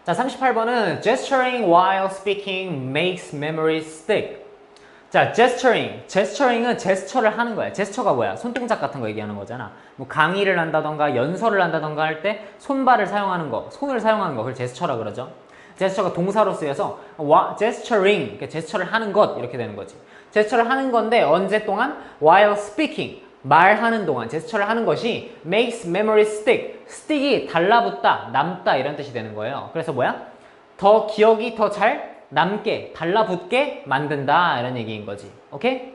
자, 38번은 gesturing while speaking makes memories stick. 자, gesturing은 제스처를 하는 거야. 제스처가 뭐야? 손동작 같은 거 얘기하는 거잖아. 뭐 강의를 한다던가 연설을 한다던가 할 때 손발을 사용하는 거, 손을 사용하는 거, 그걸 제스처라 그러죠. 제스처가 동사로 쓰여서 gesturing, 그러니까 제스처를 하는 것 이렇게 되는 거지. 제스처를 하는 건데 언제 동안? while speaking, 말하는 동안 제스처를 하는 것이 makes memory stick, stick이 달라붙다, 남다 이런 뜻이 되는 거예요. 그래서 뭐야? 더 기억이 더 잘 남게, 달라붙게 만든다 이런 얘기인 거지. 오케이?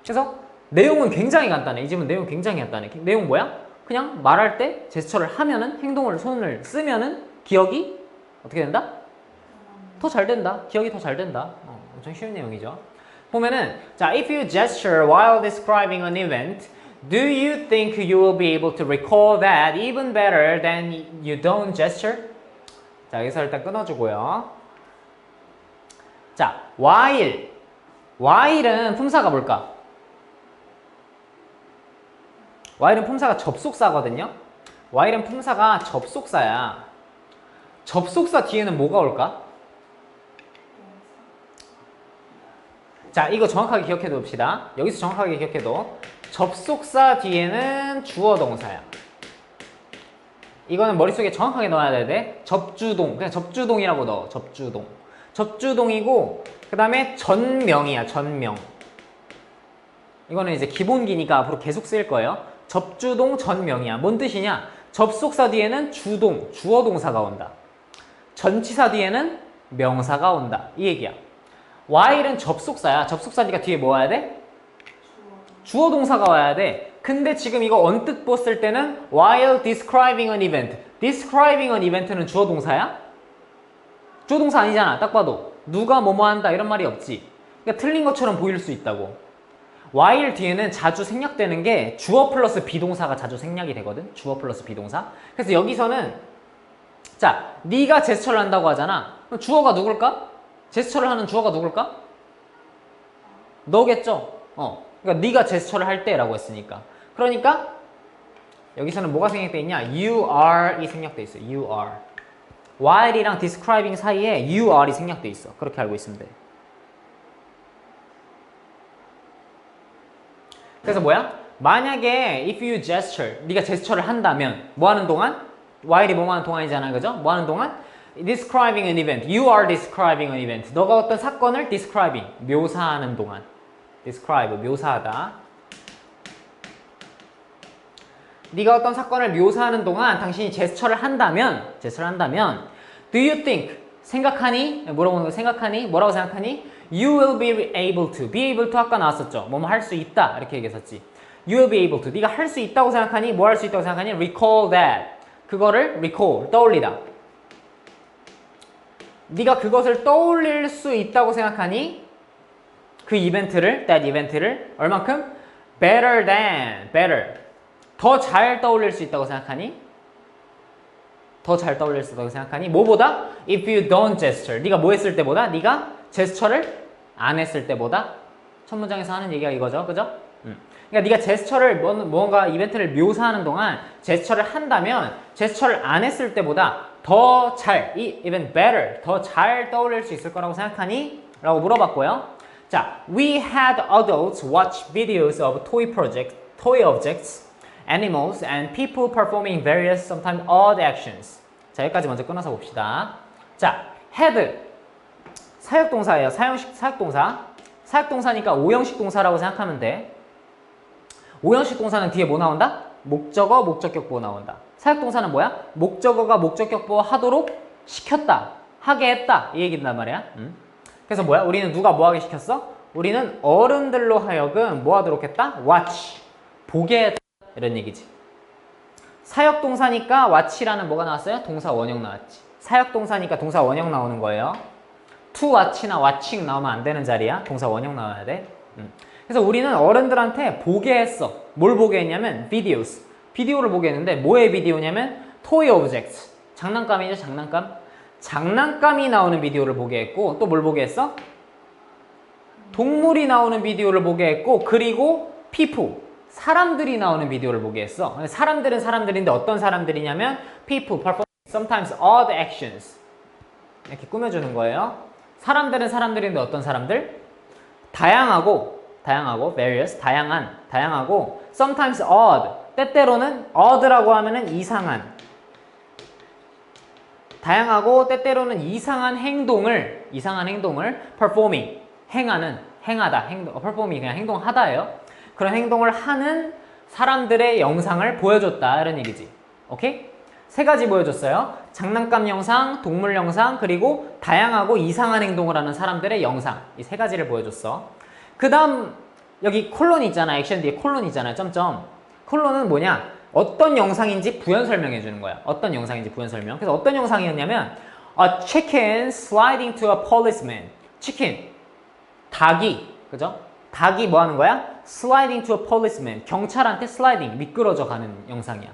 그래서 내용은 굉장히 간단해. 이 집은 내용 굉장히 간단해. 내용 뭐야? 그냥 말할 때 제스처를 하면은, 행동을, 손을 쓰면은 기억이 어떻게 된다? 더 잘 된다. 기억이 더 잘 된다. 엄청 쉬운 내용이죠. 보면은, 자, if you gesture while describing an event, do you think you will be able to recall that even better than you don't gesture? 자, 여기서 일단 끊어주고요. 자, while은 품사가 뭘까? while은 품사가 접속사거든요. while은 품사가 접속사야. 접속사 뒤에는 뭐가 올까? 자, 이거 정확하게 기억해 둡시다. 여기서 정확하게 기억해도 접속사 뒤에는 주어 동사야. 이거는 머릿속에 정확하게 넣어야 돼. 접주동. 그냥 접주동이라고 넣어. 접주동. 접주동이고 그 다음에 전명이야. 전명. 이거는 이제 기본기니까 앞으로 계속 쓰일 거예요. 접주동 전명이야. 뭔 뜻이냐? 접속사 뒤에는 주동, 주어 동사가 온다. 전치사 뒤에는 명사가 온다. 이 얘기야. while은 접속사야. 접속사니까 뒤에 뭐 와야 돼? 주어 동사가 와야 돼. 근데 지금 이거 언뜻 봤을 때는 while describing an event. describing an event는 주어 동사야? 주어 동사 아니잖아. 딱 봐도. 누가 뭐뭐 한다 이런 말이 없지. 그러니까 틀린 것처럼 보일 수 있다고. while 뒤에는 자주 생략되는 게 주어 플러스 비동사가 자주 생략이 되거든. 주어 플러스 비동사. 그래서 여기서는 자, 네가 제스처를 한다고 하잖아. 그럼 주어가 누굴까? 제스처를 하는 주어가 누굴까? 너겠죠? 그러니까 네가 제스처를 할 때라고 했으니까. 그러니까 여기서는 뭐가 생략돼 있냐? you are이 생략돼 있어. you are. while이랑 describing 사이에 you are이 생략돼 있어. 그렇게 알고 있으면 돼. 그래서 뭐야? 만약에 if you gesture, 네가 제스처를 한다면 뭐 하는 동안? while이 뭐 하는 동안이잖아. 그죠? 뭐 하는 동안? describing an event. You are describing an event. 너가 어떤 사건을 describing, 묘사하는 동안. describe, 묘사하다. 네가 어떤 사건을 묘사하는 동안 당신이 제스처를 한다면 do you think, 생각하니? 물어보는 거 생각하니? 뭐라고 생각하니? You will be able to. be able to 아까 나왔었죠. 뭐뭐 할 수 있다. 이렇게 얘기했었지. You will be able to. 네가 할 수 있다고 생각하니? 뭐 할 수 있다고 생각하니? recall that. 그거를 recall, 떠올리다. 네가 그것을 떠올릴 수 있다고 생각하니? 그 이벤트를, that 이벤트를 얼만큼? better than, better. 더 잘 떠올릴 수 있다고 생각하니? 더 잘 떠올릴 수 있다고 생각하니? 뭐보다? If you don't gesture. 네가 뭐 했을 때보다? 네가 제스처를 안 했을 때보다? 첫 문장에서 하는 얘기가 이거죠. 그죠? 그러니까 네가 제스처를 뭔가 이벤트를 묘사하는 동안 제스처를 한다면 제스처를 안 했을 때보다 더 잘, even better, 더 잘 떠올릴 수 있을 거라고 생각하니? 라고 물어봤고요. 자, we had adults watch videos of toy objects, animals, and people performing various, sometimes odd actions. 자, 여기까지 먼저 끊어서 봅시다. 자, had, 사역동사예요. 사역동사. 사역동사니까 오형식 동사라고 생각하면 돼. 오형식 동사는 뒤에 뭐 나온다? 목적어, 목적격보 나온다. 사역동사는 뭐야? 목적어가 목적격보 하도록 시켰다. 하게 했다. 이 얘기단 말이야. 그래서 뭐야? 우리는 누가 뭐 하게 시켰어? 우리는 어른들로 하여금 뭐 하도록 했다? watch. 보게 했다. 이런 얘기지. 사역동사니까 watch라는 뭐가 나왔어요? 동사 원형 나왔지. 사역동사니까 동사 원형 나오는 거예요. to watch나 watching 나오면 안 되는 자리야. 동사 원형 나와야 돼. 그래서 우리는 어른들한테 보게 했어. 뭘 보게 했냐면 videos. 비디오를 보게 했는데 뭐의 비디오냐면 toy objects. 장난감이죠. 장난감. 장난감이 나오는 비디오를 보게 했고 또 뭘 보게 했어? 동물이 나오는 비디오를 보게 했고 그리고 people. 사람들이 나오는 비디오를 보게 했어. 사람들은 사람들인데 어떤 사람들이냐면 people perform sometimes odd actions. 이렇게 꾸며주는 거예요. 사람들은 사람들인데 어떤 사람들? 다양하고 various, 다양하고 sometimes odd, 때때로는 odd라고 하면은 이상한, 다양하고 때때로는 이상한 행동을 performing, 행하다, performing 그냥 행동하다예요. 그런 행동을 하는 사람들의 영상을 보여줬다 이런 얘기지. 오케이? 세 가지 보여줬어요. 장난감 영상, 동물 영상, 그리고 다양하고 이상한 행동을 하는 사람들의 영상. 이 세 가지를 보여줬어. 그 다음 여기 콜론 있잖아. 액션 뒤에 콜론 있잖아요. 점점. 콜론은 뭐냐? 어떤 영상인지 부연 설명해 주는 거야. 어떤 영상인지 부연 설명. 그래서 어떤 영상이었냐면 A chicken sliding to a policeman. 치킨. 닭이. 그죠? 닭이 뭐 하는 거야? Sliding to a policeman. 경찰한테 슬라이딩. 미끄러져 가는 영상이야.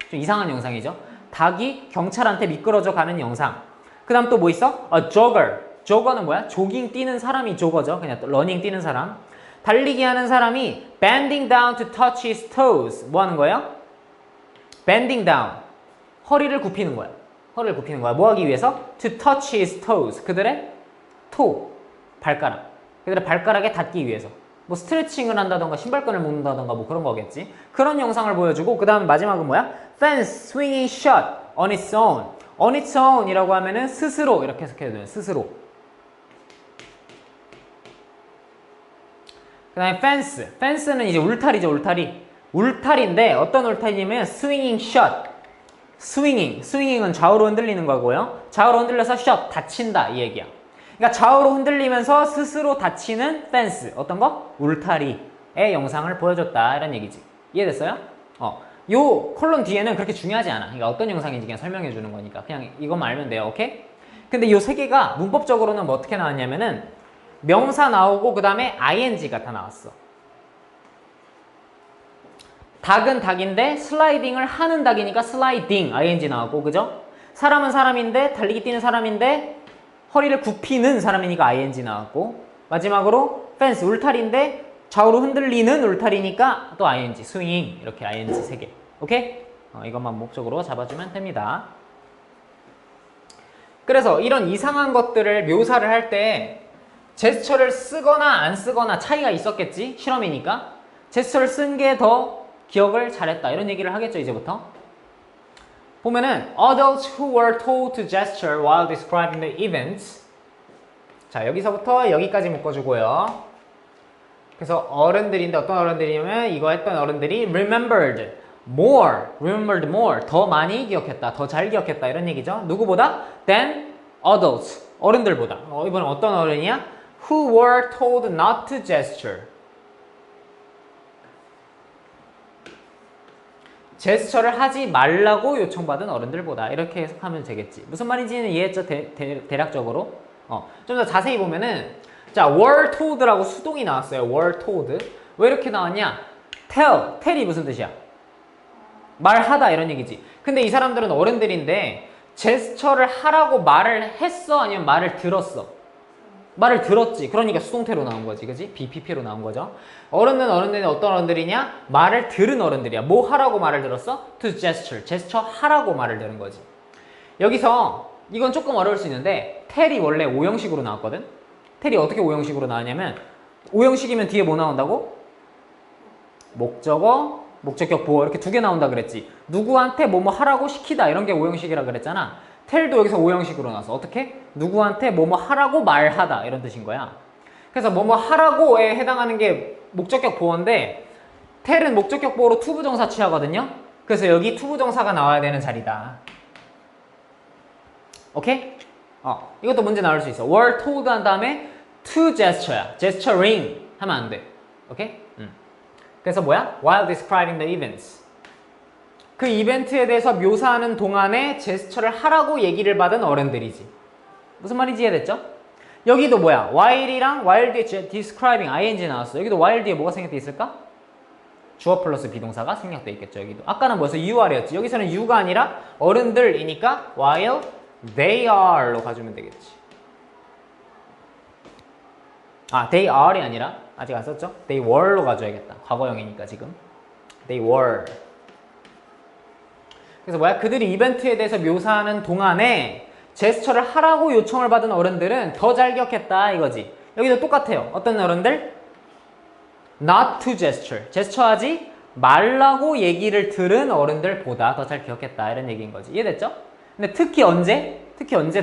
좀 이상한 영상이죠? 닭이 경찰한테 미끄러져 가는 영상. 그 다음 또 뭐 있어? A jogger. jogger는 뭐야? 조깅 뛰는 사람이 조거죠. 그냥 러닝 뛰는 사람. 달리기 하는 사람이 bending down to touch his toes. 뭐 하는 거예요? bending down. 허리를 굽히는 거야. 허리를 굽히는 거야. 뭐 하기 위해서? to touch his toes. 그들의 토, 발가락. 그들의 발가락에 닿기 위해서. 뭐 스트레칭을 한다던가 신발끈을 묶는다던가 뭐 그런 거겠지. 그런 영상을 보여주고 그 다음 마지막은 뭐야? fence swinging shut on its own. on its own 이라고 하면은 스스로 이렇게 해석해야 돼요. 스스로. 그 다음에 fence. fence는 이제 울타리죠. 울타리인데 어떤 울타리냐면 swinging shut. swinging은 좌우로 흔들리는 거고요. 좌우로 흔들려서 shut, 닫힌다 이 얘기야. 그러니까 좌우로 흔들리면서 스스로 닫히는 fence. 어떤 거? 울타리의 영상을 보여줬다 이런 얘기지. 이해됐어요? 요 콜론 뒤에는 그렇게 중요하지 않아. 그러니까 어떤 영상인지 그냥 설명해 주는 거니까 그냥 이것만 알면 돼요. 오케이? 근데 요 세 개가 문법적으로는 뭐 어떻게 나왔냐면은 명사 나오고 그 다음에 ing가 다 나왔어. 닭은 닭인데 슬라이딩을 하는 닭이니까 슬라이딩 ing 나왔고 그죠? 사람은 사람인데 달리기 뛰는 사람인데 허리를 굽히는 사람이니까 ing 나왔고 마지막으로 fence 울타리인데 좌우로 흔들리는 울타리니까 또 ing, swinging 이렇게 ing 3개. 오케이? 이것만 목적으로 잡아주면 됩니다. 그래서 이런 이상한 것들을 묘사를 할 때 제스처를 쓰거나 안 쓰거나 차이가 있었겠지? 실험이니까. 제스처를 쓴 게 더 기억을 잘했다. 이런 얘기를 하겠죠, 이제부터. 보면은 adults who were told to gesture while describing the events. 자, 여기서부터 여기까지 묶어주고요. 그래서 어른들인데 어떤 어른들이냐면 이거 했던 어른들이 remembered more, 더 많이 기억했다, 더 잘 기억했다 이런 얘기죠. 누구보다? than adults, 어른들보다. 이번엔 어떤 어른이야? who were told not to gesture. 제스처를 하지 말라고 요청받은 어른들보다 이렇게 해석하면 되겠지. 무슨 말인지는 이해했죠? 대략적으로. 좀 더 자세히 보면은 자, were told라고 수동이 나왔어요. were told. 왜 이렇게 나왔냐? tell이 무슨 뜻이야? 말하다 이런 얘기지. 근데 이 사람들은 어른들인데 제스처를 하라고 말을 했어? 아니면 말을 들었어? 말을 들었지. 그러니까 수동태로 나온 거지. 그지? BPP로 나온 거죠. 어른은 어른들이 어떤 어른들이냐? 말을 들은 어른들이야. 뭐 하라고 말을 들었어? to gesture. 제스처 하라고 말을 들은 거지. 여기서 이건 조금 어려울 수 있는데 tell이 원래 5형식으로 나왔거든? tell이 어떻게 5형식으로 나왔냐면 5형식이면 뒤에 뭐 나온다고? 목적어, 목적격 보어 이렇게 2개 나온다 그랬지. 누구한테 뭐뭐 하라고 시키다 이런 게 5형식이라 그랬잖아. tell도 여기서 5형식으로 나왔어. 어떻게? 누구한테 뭐뭐 하라고 말하다 이런 뜻인 거야. 그래서 뭐뭐 하라고에 해당하는 게 목적격 보어인데 tell은 목적격 보어로 투부정사 취하거든요. 그래서 여기 투부정사가 나와야 되는 자리다. 오케이? 이것도 문제 나올 수 있어. were told 한 다음에 to gesture야. gesturing 하면 안 돼. 오케이? 그래서 뭐야? while describing the events. 그 이벤트에 대해서 묘사하는 동안에 제스처를 하라고 얘기를 받은 어른들이지. 무슨 말인지 이해됐죠? 여기도 뭐야? while이랑 while 뒤에 describing ing 나왔어. 여기도 while 뒤에 뭐가 생략돼 있을까? 주어 플러스 비동사가 생략돼 있겠죠. 여기도. 아까는 뭐였어? you are였지. 여기서는 you가 아니라 어른들이니까 while they are로 가주면 되겠지. they are이 아니라 아직 안 썼죠? they were로 가줘야겠다. 과거형이니까 지금. they were. 그래서 뭐야? 그들이 이벤트에 대해서 묘사하는 동안에 제스처를 하라고 요청을 받은 어른들은 더 잘 기억했다 이거지. 여기도 똑같아요. 어떤 어른들? Not to gesture. 제스처하지 말라고 얘기를 들은 어른들보다 더 잘 기억했다 이런 얘기인 거지. 이해됐죠? 근데 특히 언제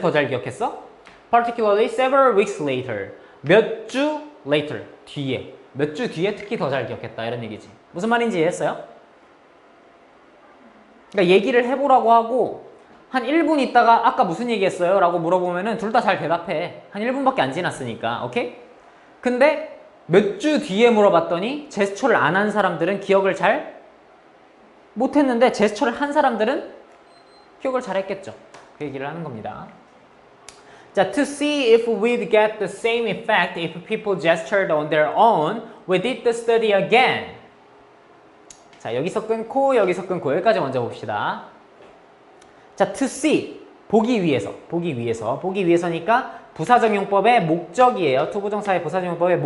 더 잘 기억했어? Particularly several weeks later. 몇 주 later. 뒤에. 몇 주 뒤에 특히 더 잘 기억했다 이런 얘기지. 무슨 말인지 이해했어요? 그러니까 얘기를 해보라고 하고 한 1분 있다가 아까 무슨 얘기했어요? 라고 물어보면은 둘 다 잘 대답해. 한 1분밖에 안 지났으니까. 오케이? 근데 몇 주 뒤에 물어봤더니 제스처를 안 한 사람들은 기억을 잘 못했는데 제스처를 한 사람들은 기억을 잘 했겠죠. 그 얘기를 하는 겁니다. 자, to see if we'd get the same effect if people gestured on their own, we did the study again. 자, 여기서 끊고 여기까지 먼저 봅시다. 자, to see, 보기 위해서니까 부사적용법의 목적이에요. 투부정사의 부사적용법의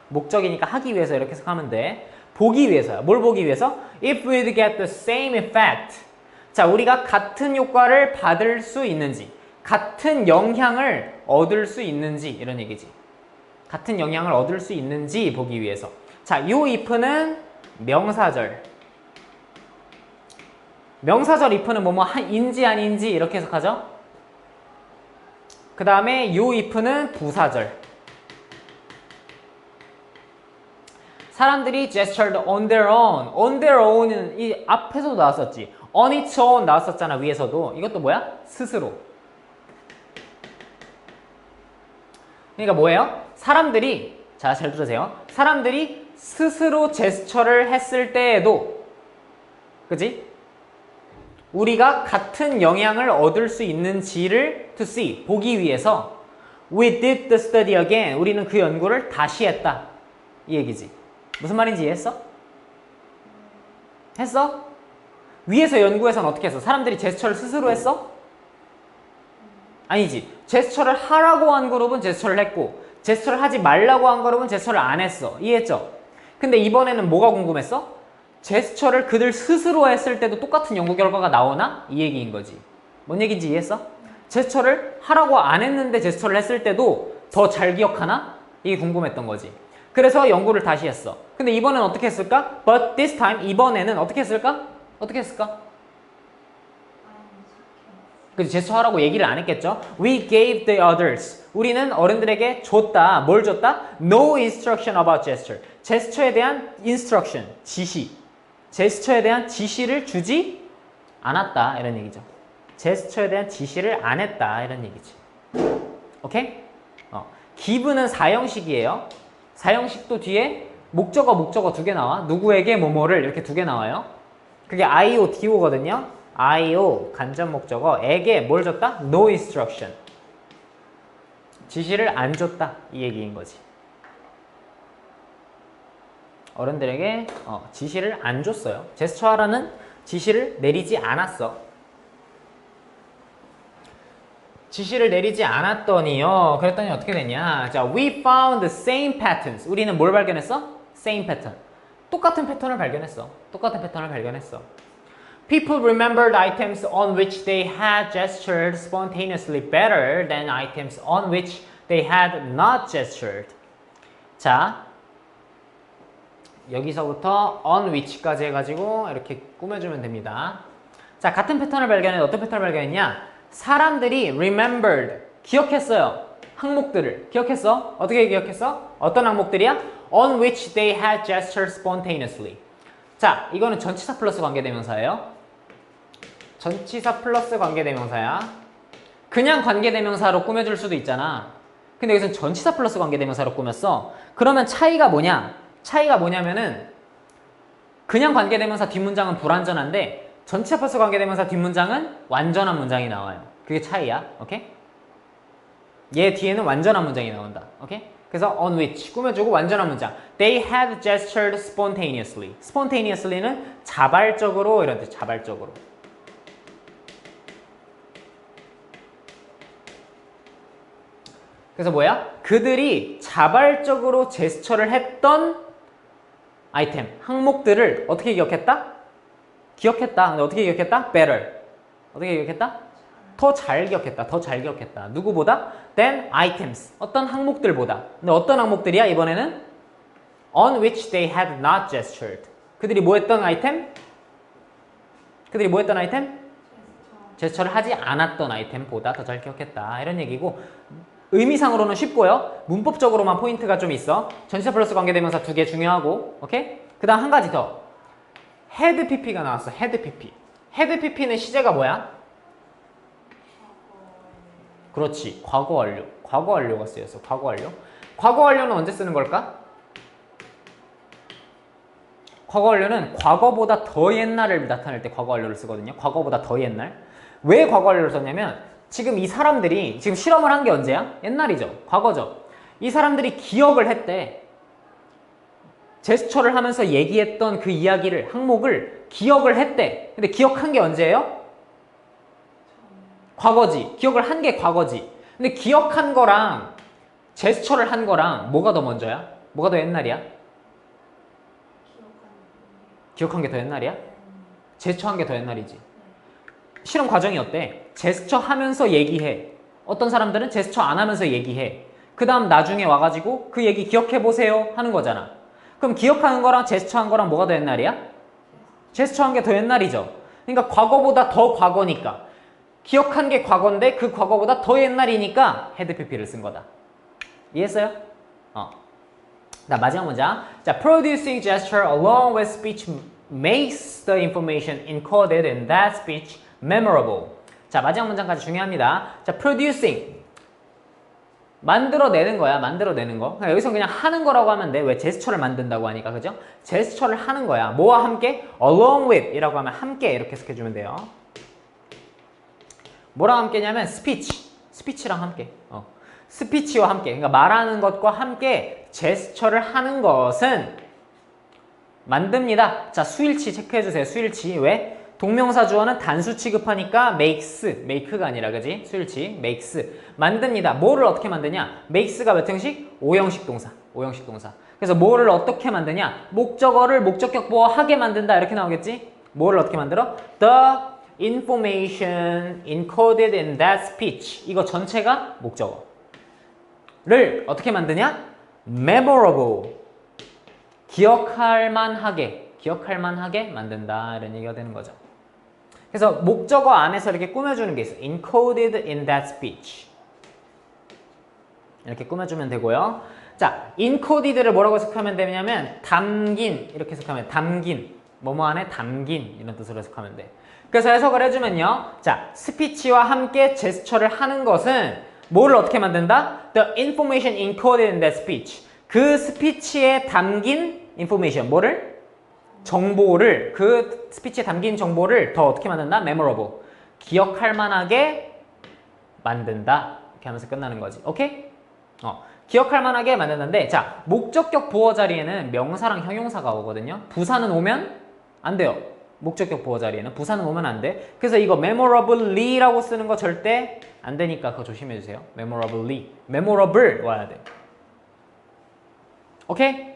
목적이니까 하기 위해서 이렇게 해석하면 돼. 보기 위해서요. 뭘 보기 위해서? If we'd get the same effect. 자, 우리가 같은 효과를 받을 수 있는지, 같은 영향을 얻을 수 있는지 이런 얘기지. 같은 영향을 얻을 수 있는지 보기 위해서. 자, 요 if는 명사절. 명사절 if는 인지 아닌지 이렇게 해석하죠. 그 다음에 요 if는 부사절. 사람들이 gestured on their own. on their own은 이 앞에서도 나왔었지. on its own 나왔었잖아, 위에서도. 이것도 뭐야? 스스로. 그러니까 뭐예요? 사람들이, 자, 잘 들으세요. 사람들이 스스로 제스처를 했을 때에도, 그지? 우리가 같은 영향을 얻을 수 있는지를 to see, 보기 위해서 we did the study again. 우리는 그 연구를 다시 했다. 이 얘기지. 무슨 말인지 이해했어? 했어? 위에서 연구에서는 어떻게 했어? 사람들이 제스처를 스스로 했어? 아니지. 제스처를 하라고 한 그룹은 제스처를 했고 제스처를 하지 말라고 한 그룹은 제스처를 안 했어. 이해했죠? 근데 이번에는 뭐가 궁금했어? 제스처를 그들 스스로 했을 때도 똑같은 연구 결과가 나오나? 이 얘기인 거지. 뭔 얘기인지 이해했어? 제스처를 하라고 안 했는데 제스처를 했을 때도 더 잘 기억하나? 이게 궁금했던 거지. 그래서 연구를 다시 했어. 근데 이번엔 어떻게 했을까? But this time, 이번에는 어떻게 했을까? 그치, 제스처 하라고 얘기를 안 했겠죠? We gave the others. 우리는 어른들에게 줬다. 뭘 줬다? No instruction about gesture. 제스처에 대한 instruction, 지시. 제스처에 대한 지시를 주지 않았다. 이런 얘기죠. 제스처에 대한 지시를 안 했다. 이런 얘기지. 오케이? give는 사형식이에요. 사형식도 뒤에 목적어 두 개 나와. 누구에게 뭐뭐를 이렇게 두 개 나와요. 그게 IO, DO거든요. IO, 간접 목적어에게 뭘 줬다? No instruction. 지시를 안 줬다. 이 얘기인 거지. 어른들에게 지시를 안 줬어요. 제스처 하라는 지시를 내리지 않았어. 지시를 내리지 않았더니요. 그랬더니 어떻게 됐냐. 자, we found the same patterns. 우리는 뭘 발견했어? Same pattern. 똑같은 패턴을 발견했어. People remembered items on which they had gestured spontaneously better than items on which they had not gestured. 자, 여기서부터 on which까지 해가지고 이렇게 꾸며주면 됩니다. 자, 같은 패턴을 발견했는데 어떤 패턴을 발견했냐? 사람들이 remembered, 기억했어요. 항목들을 기억했어? 어떻게 기억했어? 어떤 항목들이야? On which they had gestured spontaneously. 자, 이거는 전치사 플러스 관계대명사예요. 전치사 플러스 관계대명사야. 그냥 관계대명사로 꾸며줄 수도 있잖아. 근데 여기서는 전치사 플러스 관계대명사로 꾸몄어. 그러면 차이가 뭐냐면은 그냥 관계대명사 뒷문장은 불완전한데 전치사 플러스 관계대명사 뒷문장은 완전한 문장이 나와요. 그게 차이야. 오케이? 얘 뒤에는 완전한 문장이 나온다. 오케이? 그래서 on which 꾸며주고 완전한 문장. They had gestured spontaneously. spontaneously는 자발적으로 이런 뜻. 자발적으로. 그래서 뭐야? 그들이 자발적으로 제스처를 했던 아이템, 항목들을 어떻게 기억했다? 근데 어떻게 기억했다? better. 어떻게 기억했다? 더 잘 기억했다. 더 잘 기억했다. 누구보다? than items. 어떤 항목들보다. 근데 어떤 항목들이야? 이번에는 on which they had not gestured. 그들이 뭐 했던 아이템? 그들이 뭐 했던 아이템? 제스처를 하지 않았던 아이템보다 더 잘 기억했다. 이런 얘기고 의미상으로는 쉽고요. 문법적으로만 포인트가 좀 있어. 전치사 플러스 관계대명사 2개 중요하고 오케이? 그 다음 한 가지 더. had pp가 나왔어. had pp. had pp는 시제가 뭐야? 그렇지. 과거 완료. 과거 완료가 쓰였어. 과거 완료. 과거 완료는 언제 쓰는 걸까? 과거 완료는 과거보다 더 옛날을 나타낼 때 과거 완료를 쓰거든요. 과거보다 더 옛날. 왜 과거 완료를 썼냐면 지금 이 사람들이 지금 실험을 한 게 언제야? 옛날이죠. 과거죠. 이 사람들이 기억을 했대. 제스처를 하면서 얘기했던 그 이야기를, 항목을 기억을 했대. 근데 기억한 게 언제예요? 과거지. 기억을 한 게 과거지. 근데 기억한 거랑 제스처를 한 거랑 뭐가 더 먼저야? 뭐가 더 옛날이야? 기억한 게 더 옛날이야? 제스처 한 게 더 옛날이지. 실험 과정이 어때? 제스처 하면서 얘기해. 어떤 사람들은 제스처 안 하면서 얘기해. 그 다음 나중에 와가지고 그 얘기 기억해보세요 하는 거잖아. 그럼 기억하는 거랑 제스처 한 거랑 뭐가 더 옛날이야? 제스처 한 게 더 옛날이죠. 그러니까 과거보다 더 과거니까. 기억한 게 과거인데 그 과거보다 더 옛날이니까 had pp를 쓴 거다. 이해했어요? 자, 마지막 문장. 자, producing gesture along with speech makes the information encoded in that speech memorable. 자, 마지막 문장까지 중요합니다. 자, producing. 만들어내는 거야. 만들어내는 거. 여기서 그냥 하는 거라고 하면 돼. 왜? 제스처를 만든다고 하니까. 그죠? 제스처를 하는 거야. 뭐와 함께? along with 이라고 하면 함께 이렇게 해석해주면 돼요. 뭐랑 함께냐면 speech. 스피치랑 함께. 스피치와 함께. 그러니까 말하는 것과 함께 제스처를 하는 것은 만듭니다. 자, 수일치 체크해주세요. 수일치. 왜? 동명사 주어는 단수 취급하니까 makes, make가 아니라 그지? 수일치, makes. 만듭니다. 뭐를 어떻게 만드냐? makes가 몇 형식? 5형식 동사. 5형식 동사. 그래서 뭐를 어떻게 만드냐? 목적어를 목적격 보어하게 만든다. 이렇게 나오겠지? 뭐를 어떻게 만들어? The information encoded in that speech. 이거 전체가 목적어를 어떻게 만드냐? memorable. 기억할 만하게 만든다. 이런 얘기가 되는 거죠. 그래서 목적어 안에서 이렇게 꾸며주는 게 있어. encoded in that speech. 이렇게 꾸며주면 되고요. 자, encoded를 뭐라고 해석하면 되냐면 담긴, 이렇게 해석하면 담긴, 뭐뭐 안에 담긴 이런 뜻으로 해석하면 돼. 그래서 해석을 해주면요. 자, 스피치와 함께 제스처를 하는 것은 뭐를 어떻게 만든다? The information encoded in that speech. 그 스피치에 담긴 information, 뭐를? 정보를, 그 스피치에 담긴 정보를 더 어떻게 만든다? memorable. 기억할 만하게 만든다. 이렇게 하면서 끝나는 거지. 오케이? 기억할 만하게 만든다인데, 자, 목적격 보어 자리에는 명사랑 형용사가 오거든요. 부사는 오면 안 돼요. 목적격 보어 자리에는 부사는 오면 안 돼. 그래서 이거 memorably라고 쓰는 거 절대 안 되니까 그거 조심해 주세요. memorably. memorable 와야 돼. 오케이?